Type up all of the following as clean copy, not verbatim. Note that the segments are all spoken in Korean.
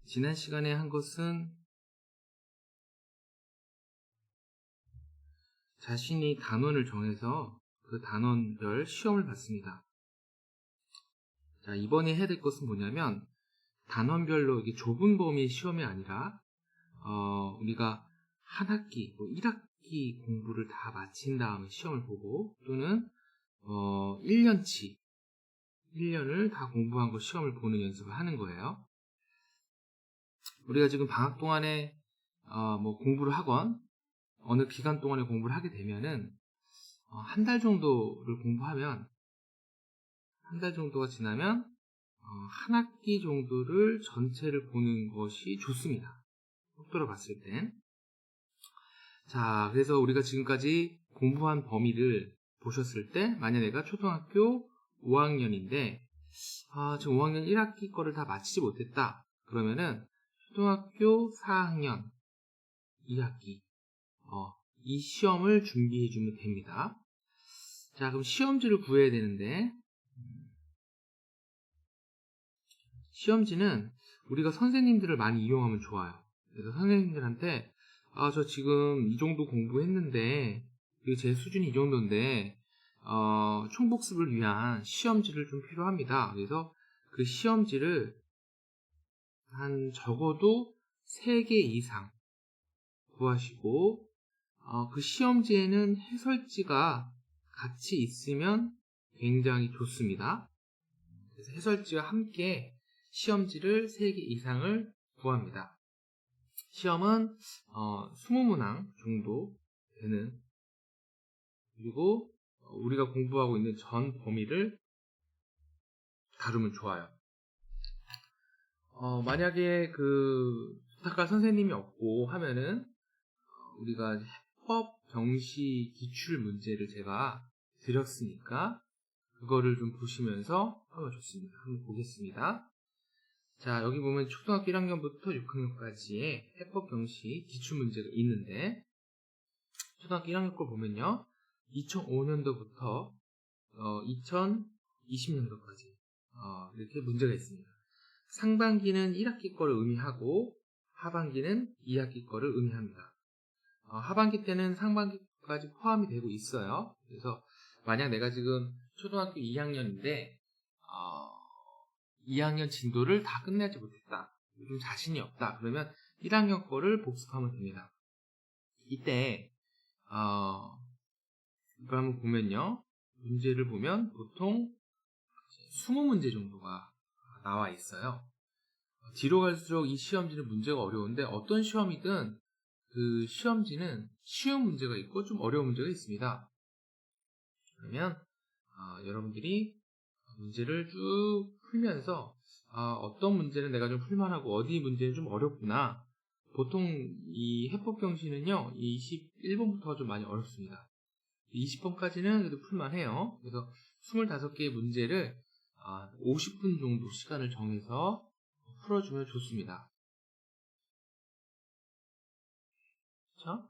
지난 시간에 한 것은 자신이 단원을 정해서 그 단원별 시험을 봤습니다. 자, 이번에 해야 될 것은 뭐냐면 단원별로 이게 좁은 범위의 시험이 아니라 우리가 한 학기, 1학기 공부를 다 마친 다음에 시험을 보고 또는 1년치, 1년을 다 공부한 거 시험을 보는 연습을 하는 거예요. 우리가 지금 방학 동안에 공부를 하건 어느 기간 동안에 공부를 하게 되면은 한 달 정도를 공부하면 한 달 정도가 지나면 한 학기 정도를 전체를 보는 것이 좋습니다. 속도로 봤을 땐. 자, 그래서 우리가 지금까지 공부한 범위를 보셨을 때 만약 내가 초등학교 5학년인데 지금 5학년 1학기 거를 다 마치지 못했다. 그러면은 초등학교 4학년 2학기 이 시험을 준비해 주면 됩니다. 자, 그럼 시험지를 구해야 되는데 시험지는 우리가 선생님들을 많이 이용하면 좋아요. 그래서 선생님들한테 저 지금 이 정도 공부했는데 제 수준이 이 정도인데 총복습을 위한 시험지를 좀 필요합니다. 그래서 그 시험지를 한 적어도 3개 이상 구하시고 그 시험지에는 해설지가 같이 있으면 굉장히 좋습니다. 그래서 해설지와 함께 시험지를 3개 이상을 구합니다. 시험은 20문항 정도 되는, 그리고 우리가 공부하고 있는 전 범위를 다루면 좋아요. 만약에 부탁할 선생님이 없고 하면은 우리가 해법 병시 기출 문제를 제가 드렸으니까 그거를 좀 보시면서 하면 좋습니다. 한번 보겠습니다. 자, 여기 보면 초등학교 1학년부터 6학년까지의 해법 병시 기출 문제가 있는데 초등학교 1학년 걸 보면요, 2005년도부터 2020년도까지 이렇게 문제가 있습니다. 상반기는 1학기 거를 의미하고 하반기는 2학기 거를 의미합니다. 하반기 때는 상반기까지 포함이 되고 있어요. 그래서 만약 내가 지금 초등학교 2학년인데 2학년 진도를 다 끝내지 못했다, 좀 자신이 없다, 그러면 1학년 거를 복습하면 됩니다. 이때 이거 한번 보면요, 문제를 보면 보통 20문제 정도가 나와 있어요. 뒤로 갈수록 이 시험지는 문제가 어려운데 어떤 시험이든 그 시험지는 쉬운 문제가 있고 좀 어려운 문제가 있습니다. 그러면 여러분들이 문제를 쭉 풀면서 어떤 문제는 내가 좀 풀만하고 어디 문제는 좀 어렵구나. 보통 이 해법경시는요 21번부터 좀 많이 어렵습니다. 20번까지는 그래도 풀만해요. 그래서 25개의 문제를 50분 정도 시간을 정해서 풀어주면 좋습니다. 그렇죠?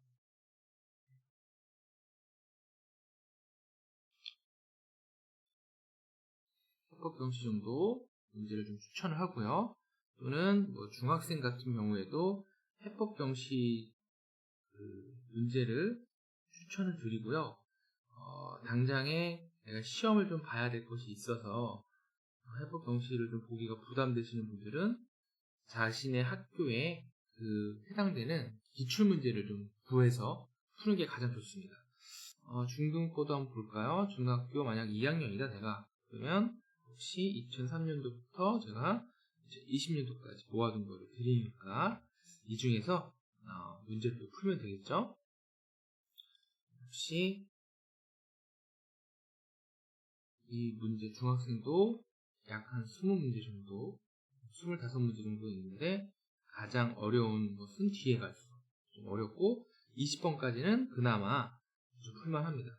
해법경시 정도 문제를 좀 추천을 하고요. 또는 중학생 같은 경우에도 해법경시 문제를 추천을 드리고요. 당장에 내가 시험을 좀 봐야 될 것이 있어서 해법경시를 좀 보기가 부담되시는 분들은 자신의 학교에 해당되는 기출문제를 좀 구해서 푸는 게 가장 좋습니다. 중등고도 한번 볼까요? 중학교 만약 2학년이다 내가, 그러면 혹시 2003년도부터 제가 20년도까지 모아둔 거를 드리니까 이 중에서 문제를 또 풀면 되겠죠? 혹시 이 문제 중학생도 약 한 20문제 정도, 25문제 정도 있는데 가장 어려운 것은 뒤에 갈수록 좀 어렵고 20번까지는 그나마 좀 풀만합니다.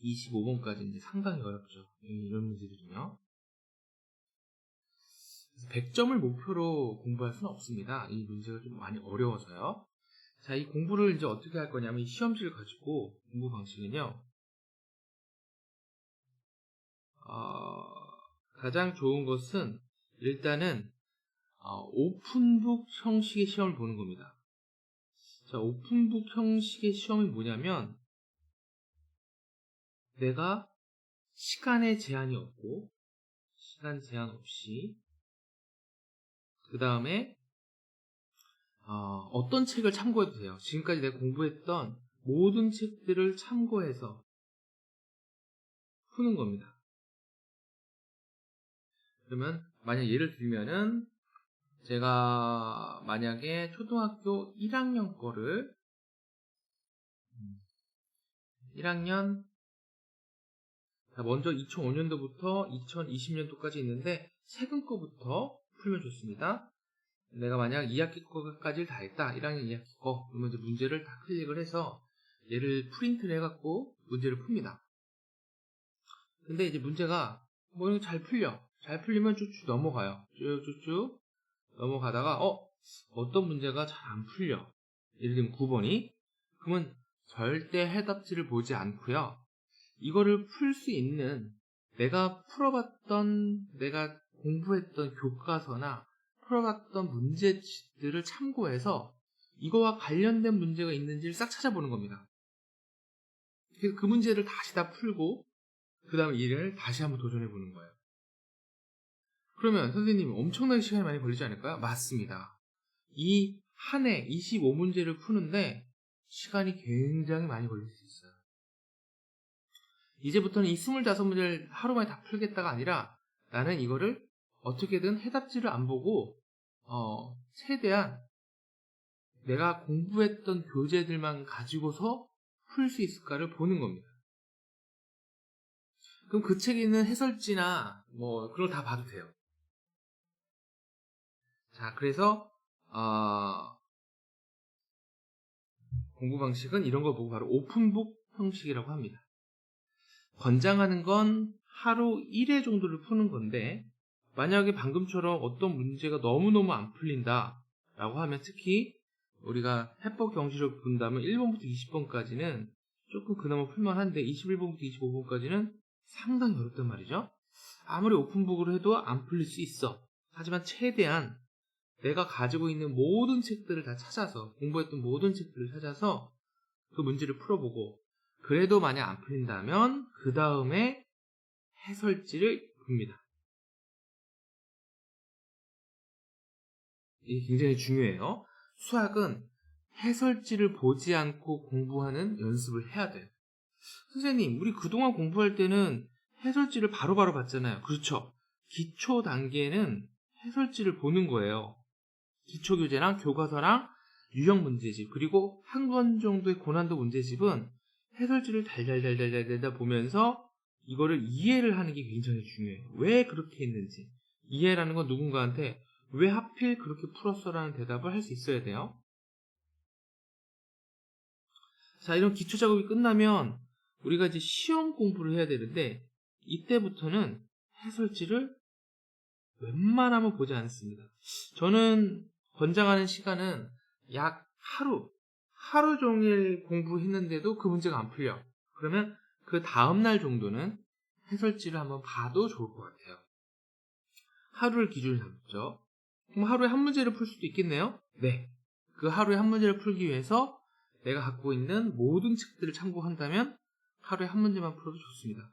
25번까지 이제 상당히 어렵죠. 이런 문제들은요. 100점을 목표로 공부할 수는 없습니다. 이 문제가 좀 많이 어려워서요. 자, 이 공부를 이제 어떻게 할 거냐면 이 시험지를 가지고 공부 방식은요. 가장 좋은 것은 일단은 오픈북 형식의 시험을 보는 겁니다. 자, 오픈북 형식의 시험이 뭐냐면 내가 시간에 제한이 없고 시간 제한 없이 그 다음에 어떤 책을 참고해도 돼요. 지금까지 내가 공부했던 모든 책들을 참고해서 푸는 겁니다. 그러면 만약 예를 들면은 제가 만약에 초등학교 1학년 거를 1학년 먼저 2005년도부터 2020년도까지 있는데 최근 거부터 풀면 좋습니다. 내가 만약 2학기 거까지를 다 했다. 1학년 2학기 거. 그러면 이제 문제를 다 클릭을 해서 얘를 프린트를 해갖고 문제를 풉니다. 근데 이제 문제가 뭐 잘 풀려. 잘 풀리면 쭉쭉 넘어가요. 쭉쭉쭉 넘어가다가 어떤 문제가 잘 안 풀려. 예를 들면 9번이. 그러면 절대 해답지를 보지 않고요. 이거를 풀 수 있는 내가 풀어봤던 내가 공부했던 교과서나 풀어봤던 문제집들을 참고해서 이거와 관련된 문제가 있는지를 싹 찾아보는 겁니다. 그래서 그 문제를 다시 다 풀고 그 다음에 이를 다시 한번 도전해보는 거예요. 그러면 선생님 엄청나게 시간이 많이 걸리지 않을까요? 맞습니다. 이 한 해 25문제를 푸는데 시간이 굉장히 많이 걸릴 수 있어요. 이제부터는 이 25문제를 하루 만에 다 풀겠다가 아니라 나는 이거를 어떻게든 해답지를 안 보고 최대한 내가 공부했던 교재들만 가지고서 풀 수 있을까를 보는 겁니다. 그럼 그 책에 있는 해설지나 뭐 그런 거 다 봐도 돼요. 자, 그래서 공부 방식은 이런 거 보고 바로 오픈북 형식이라고 합니다. 권장하는 건 하루 1회 정도를 푸는 건데 만약에 방금처럼 어떤 문제가 너무너무 안 풀린다 라고 하면 특히 우리가 해법 경시를 본다면 1번부터 20번까지는 조금 그나마 풀만한데 21번부터 25번까지는 상당히 어렵단 말이죠. 아무리 오픈북으로 해도 안 풀릴 수 있어. 하지만 최대한 내가 가지고 있는 모든 책들을 다 찾아서 공부했던 모든 책들을 찾아서 그 문제를 풀어보고 그래도 만약 안 풀린다면 그 다음에 해설지를 봅니다. 이게 굉장히 중요해요. 수학은 해설지를 보지 않고 공부하는 연습을 해야 돼요. 선생님, 우리 그동안 공부할 때는 해설지를 바로바로 봤잖아요. 그렇죠. 기초 단계는 해설지를 보는 거예요. 기초교재랑 교과서랑 유형 문제집 그리고 한 권 정도의 고난도 문제집은 해설지를 달달달달달달 보면서 이거를 이해를 하는 게 굉장히 중요해요. 왜 그렇게 했는지. 이해라는 건 누군가한테 왜 하필 그렇게 풀었어? 라는 대답을 할 수 있어야 돼요. 자, 이런 기초 작업이 끝나면 우리가 이제 시험 공부를 해야 되는데 이때부터는 해설지를 웬만하면 보지 않습니다. 저는 권장하는 시간은 약 하루 종일 공부했는데도 그 문제가 안 풀려. 그러면 그 다음날 정도는 해설지를 한번 봐도 좋을 것 같아요. 하루를 기준으로 잡죠. 그럼 하루에 한 문제를 풀 수도 있겠네요? 네. 그 하루에 한 문제를 풀기 위해서 내가 갖고 있는 모든 책들을 참고한다면 하루에 한 문제만 풀어도 좋습니다.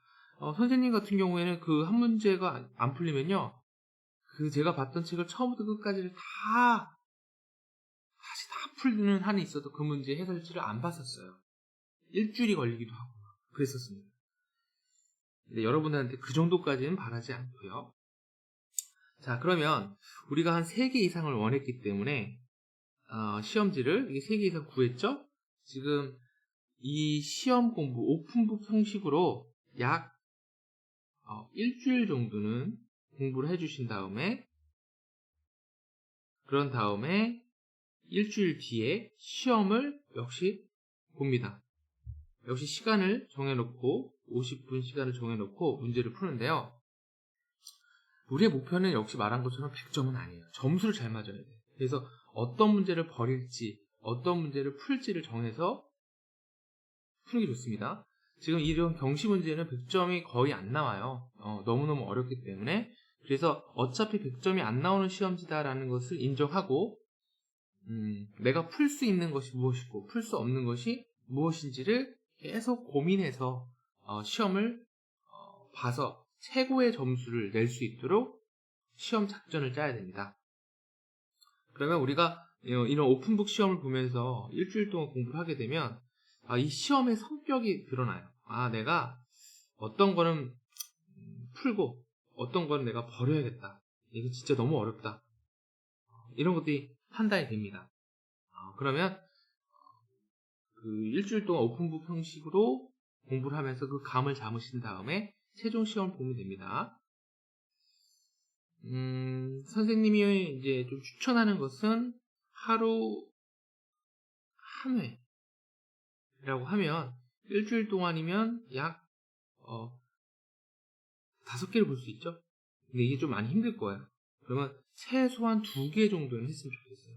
선생님 같은 경우에는 그 한 문제가 안 풀리면요. 그 제가 봤던 책을 처음부터 끝까지를 다시 다 풀는 한이 있어도 그 문제 해설지를 안 봤었어요. 일주일이 걸리기도 하고 그랬었습니다. 근데 여러분들한테 그 정도까지는 바라지 않고요. 자, 그러면 우리가 한 3개 이상을 원했기 때문에 시험지를 3개 이상 구했죠? 지금 이 시험 공부 오픈북 형식으로 약 일주일 정도는 공부를 해주신 다음에 그런 다음에 일주일 뒤에 시험을 역시 봅니다. 역시 시간을 정해놓고 50분 시간을 정해놓고 문제를 푸는데요. 우리의 목표는 역시 말한 것처럼 100점은 아니에요. 점수를 잘 맞아야 돼요. 그래서 어떤 문제를 버릴지 어떤 문제를 풀지를 정해서 푸는 게 좋습니다. 지금 이런 경시 문제는 100점이 거의 안 나와요. 너무너무 어렵기 때문에 그래서 어차피 100점이 안 나오는 시험지다라는 것을 인정하고 내가 풀 수 있는 것이 무엇이고 풀 수 없는 것이 무엇인지를 계속 고민해서 시험을 봐서 최고의 점수를 낼 수 있도록 시험 작전을 짜야 됩니다. 그러면 우리가 이런 오픈북 시험을 보면서 일주일 동안 공부를 하게 되면 이 시험의 성격이 드러나요. 내가 어떤 거는 풀고 어떤 거는 내가 버려야겠다. 이거 진짜 너무 어렵다. 이런 것들이 판단이 됩니다. 그러면 그 일주일 동안 오픈북 형식으로 공부를 하면서 그 감을 잡으신 다음에 최종 시험을 보면 됩니다. 선생님이 이제 좀 추천하는 것은 하루 한 회라고 하면 일주일 동안이면 약 5개를 볼 수 있죠? 근데 이게 좀 많이 힘들 거예요. 그러면 최소한 2개 정도는 했으면 좋겠어요.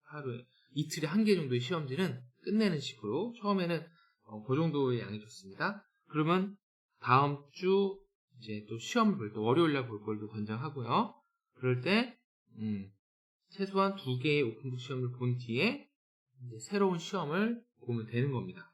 하루에. 이틀에 1개 정도의 시험지는 끝내는 식으로. 처음에는 그 정도의 양이 좋습니다. 그러면 다음 주 이제 또 시험을 볼 때 월요일날 볼 걸도 권장하고요. 그럴 때 최소한 2개의 오픈북 시험을 본 뒤에 이제 새로운 시험을 보면 되는 겁니다.